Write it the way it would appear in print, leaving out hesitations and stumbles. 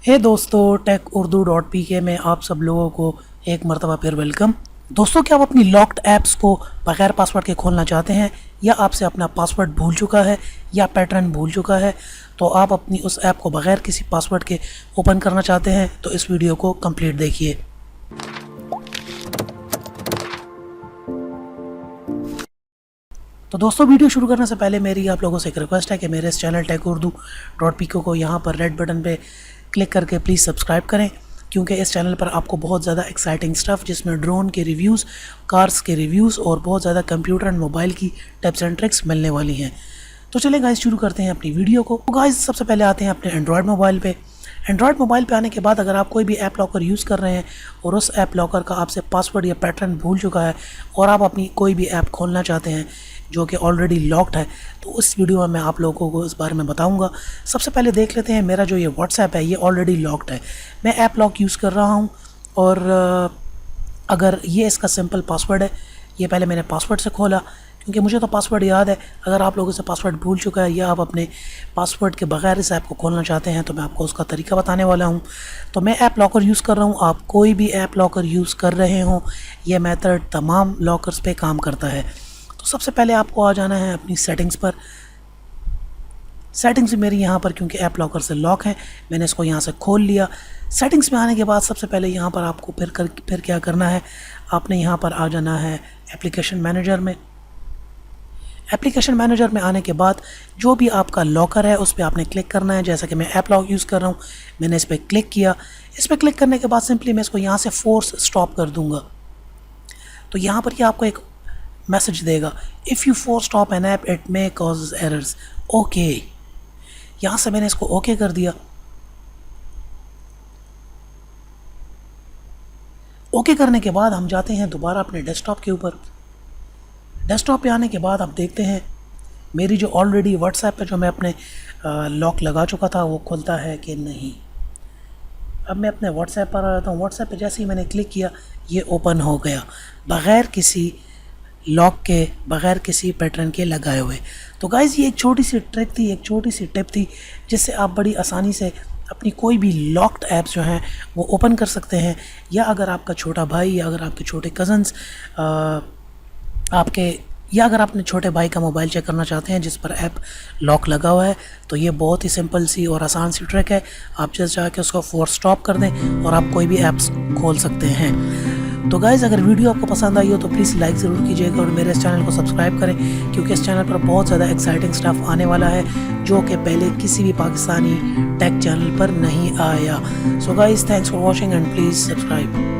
हे दोस्तों, टेक-urdu.pk में आप सब लोगों को एक मर्तबा फिर वेलकम। दोस्तों, क्या आप अपनी लॉक्ड ऐप्स को बगैर पासवर्ड के खोलना चाहते हैं, या आपसे अपना पासवर्ड भूल चुका है या पैटर्न भूल चुका है, तो आप अपनी उस ऐप को बगैर किसी पासवर्ड के ओपन करना चाहते हैं तो इस वीडियो को कंप्लीट देखिए। तो दोस्तों, वीडियो शुरू करने से पहले मेरी आप लोगों से एक रिक्वेस्ट है कि मेरे इस चैनल टेक-urdu.pk को यहाँ पर रेड बटन पे क्लिक करके प्लीज़ सब्सक्राइब करें, क्योंकि इस चैनल पर आपको बहुत ज़्यादा एक्साइटिंग स्टफ़ जिसमें ड्रोन के रिव्यूज़, कार्स के रिव्यूज़ और बहुत ज़्यादा कंप्यूटर एंड मोबाइल की टिप्स एंड ट्रिक्स मिलने वाली हैं। तो चलिए गाइस, शुरू करते हैं अपनी वीडियो को। तो गाइस, सबसे पहले आते हैं अपने एंड्रॉयड मोबाइल पे। एंड्रॉयड मोबाइल पे आने के बाद अगर आप कोई भी ऐप लॉकर यूज़ कर रहे हैं और उस ऐप लॉकर का आपसे पासवर्ड या पैटर्न भूल चुका है और आप अपनी कोई भी ऐप खोलना चाहते हैं जो कि ऑलरेडी लॉक्ड है, तो उस वीडियो में मैं आप लोगों को इस बारे में बताऊंगा। सबसे पहले देख लेते हैं, मेरा जो ये व्हाट्सएप है ये ऑलरेडी लॉक्ड है। मैं ऐप लॉक यूज़ कर रहा हूँ और अगर ये इसका सिंपल पासवर्ड है, ये पहले मैंने पासवर्ड से खोला क्योंकि मुझे तो पासवर्ड याद है। अगर आप लोगों से पासवर्ड भूल चुका है या आप अपने पासवर्ड के बगैर इस ऐप को खोलना चाहते हैं तो मैं आपको उसका तरीका बताने वाला हूं। तो मैं ऐप लॉकर यूज़ कर रहा हूं, आप कोई भी ऐप लॉकर यूज़ कर रहे हों, यह मेथड तमाम लॉकर्स पे काम करता है। तो सबसे पहले आपको आ जाना है अपनी सेटिंग्स पर। सेटिंग्स मेरी यहाँ पर क्योंकि ऐप लॉकर से लॉक है, मैंने इसको यहाँ से खोल लिया। सेटिंग्स में आने के बाद सबसे पहले यहाँ पर आपको फिर क्या करना है, आपने यहाँ पर आ जाना है एप्लीकेशन मैनेजर में। एप्लीकेशन मैनेजर में आने के बाद जो भी आपका लॉकर है उस पर आपने क्लिक करना है। जैसा कि मैं ऐप लॉक यूज़ कर रहा हूँ, मैंने इस पर क्लिक किया। इस पर क्लिक करने के बाद सिंपली मैं इसको यहाँ से फोर्स स्टॉप कर दूँगा। तो यहाँ पर ये आपको एक मैसेज देगा, if you force stop an app it may cause errors. Okay, यहाँ से मैंने इसको ओके कर दिया। ओके करने के बाद हम जाते हैं दोबारा अपने डेस्कटॉप के ऊपर। डेस्कटॉप पे आने के बाद आप देखते हैं मेरी जो ऑलरेडी व्हाट्सएप पे जो मैं अपने लॉक लगा चुका था वो खुलता है कि नहीं। अब मैं अपने व्हाट्सएप पर आ जाता हूँ। व्हाट्सएप पे जैसे ही मैंने क्लिक किया ये ओपन हो गया बग़ैर किसी लॉक के, बग़ैर किसी पैटर्न के लगाए हुए। तो गाइज़, ये एक छोटी सी ट्रिक थी, एक छोटी सी टिप थी जिससे आप बड़ी आसानी से अपनी कोई भी लॉक्ड ऐप्स जो हैं वो ओपन कर सकते हैं। या अगर आपका छोटा भाई या अगर आपके छोटे कज़न्स आपके, या अगर अपने छोटे भाई का मोबाइल चेक करना चाहते हैं जिस पर ऐप लॉक लगा हुआ है, तो ये बहुत ही सिंपल सी और आसान सी ट्रिक है। आप जस्ट जाके उसको फोर्स स्टॉप कर दें और आप कोई भी ऐप्स खोल सकते हैं। तो गाइज़, अगर वीडियो आपको पसंद आई हो तो प्लीज़ लाइक ज़रूर कीजिएगा और मेरे इस चैनल को सब्सक्राइब करें, क्योंकि इस चैनल पर बहुत ज़्यादा एक्साइटिंग स्टफ़ आने वाला है जो कि पहले किसी भी पाकिस्तानी टेक चैनल पर नहीं आया। So guys, thanks for watching and please subscribe.